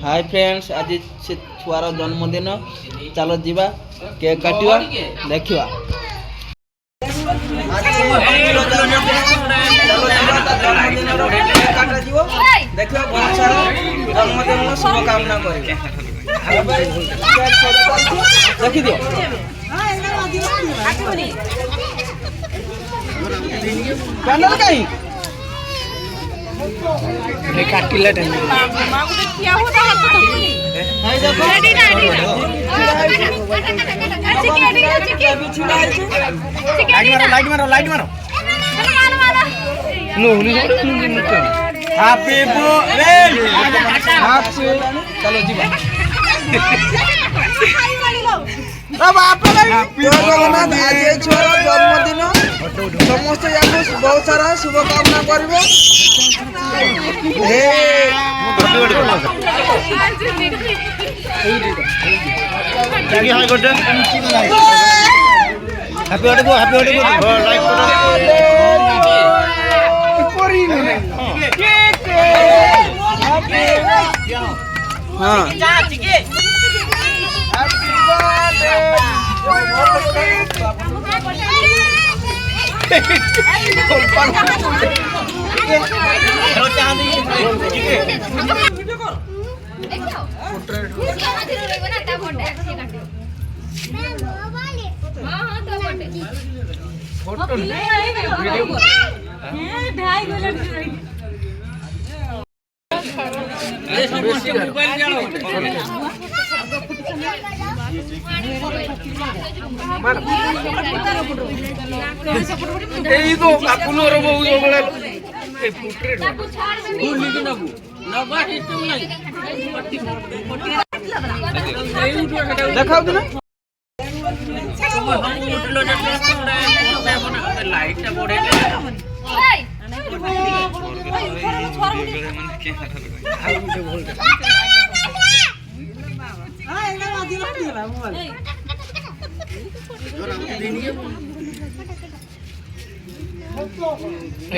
Hi friends, आज से छुआर जन्मदिन। चलो जीवा केक काटिवा देखिवा। देखिए बहुत सारा जन्मदिन शुभकामना करेंगे। देखी दियो कैंडल कहीं काटिला टाइम लाइट मारो हैप्पी बर्थडे। चलो जी आज छुआर जन्मदिन समस्त बहुत सारा शुभकामना करिबो। देखा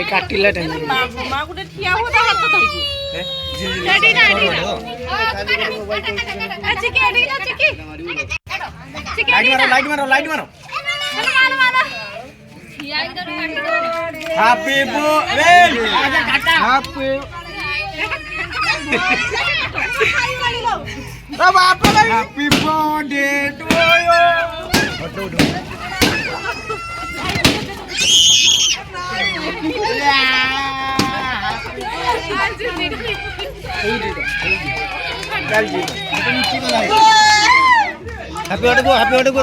काटिला टाइम लाइट मारो happy happy birthday to you. Happy birthday को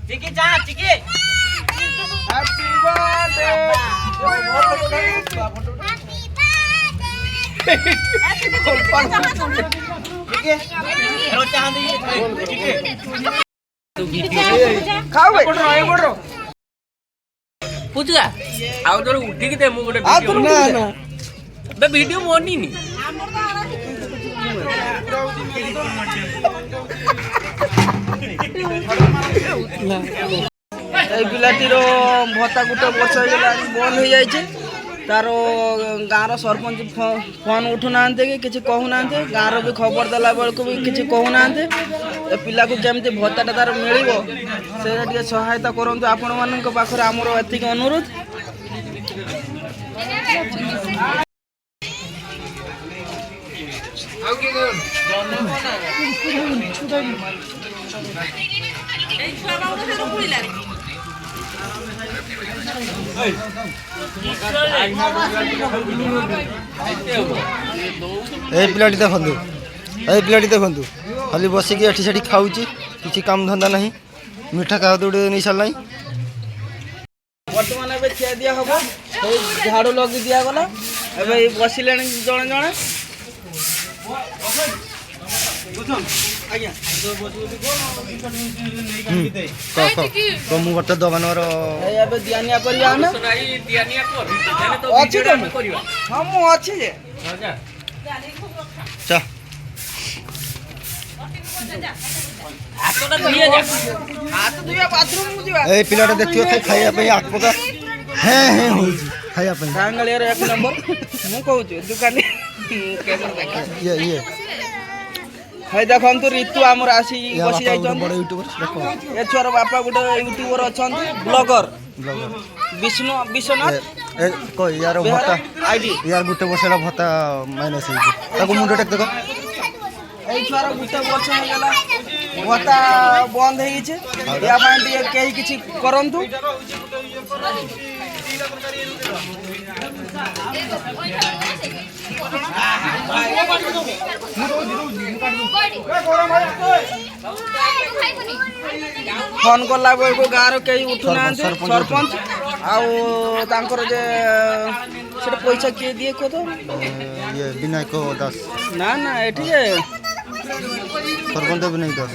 चिकी जा चिकी हैप्पी बर्थडे पूछा आउ तो उठी के दे मु गोटे वीडियो मोनी नी पिलाटीर भत्ता गोटे वर्ष हो बंद हो जाए। तार गाँव सरपंच फोन उठुना कि कहूना गाँव भी खबर देला बेलू भी किसी कहूना पिला को केमती भत्ता तार मिल से सहायता करूँ आपण मान पाखे आमर एति अनुरोध। पिलाटी देखु खाली बसिक एठी सेठी खाऊची किसी काम धंदा नहीं मीठा का दौड़े नहीं सारा बर्तमान ए खिया दिया हम झाड़ू लगे दिया गला बसिले जड़े जड़े मुझे दबान दिया पिलाटा देखिए खाइबा हाथ पका হ্যাঁ হ্যাঁ হଉଛି ଖାଇବା ପାଇଁ କାଙ୍ଗାଳିଆର 1 ନମ୍ବର ମୁଁ କହୁଛି ଦୋକାନୀ ଇଏ ଇଏ ଭାଇ ଦେଖନ୍ତୁ ରିତୁ ଆମର ଆସି ୟା ବସି ବାପା ଗୋଟେ ଯାଇଛନ୍ତି ବଡ଼ ୟୁଟ୍ୟୁବର ଦେଖ ଏ ଛୁଆର ବାପା ଗୋଟେ ୟୁଟ୍ୟୁବର ଅଛନ୍ତି ବ୍ଲଗର ବ୍ଲଗର ବିଶ୍ୱନାଥ ଏ କହ ୟାର ଭତ୍ତା ଆଇଡି ୟାର ଗୋଟେ ବର୍ଷ ହେଲା ଭତ୍ତା ମାଇନସ୍ ହେଇଛି ତାକୁ ମୁଣ୍ଡ ଟେକ୍ ଦେଖ এই ଛୁଆର ଗୋଟେ ବର୍ଷ ହେଇଗଲା ଭତ୍ତା ବନ୍ଦ ହେଇଛି ୟା ପାଇଁ ଟିକେ କେହି କିଛି କରନ୍ତୁ ଫୋନ୍ କଲା ବେଳକୁ ଗାଁର କେହି ଉଠୁନାହାନ୍ତି ସରପଞ୍ଚ ଆଉ ତାଙ୍କର ଯେ ସେଟା ପଇସା କିଏ ଦିଏ କହ ତ ଇଏ ବିନାୟକ ଦାସ ନା ନା ଏଠି ଯେ ସରପଞ୍ଚ ବିନାୟକ ଦାସ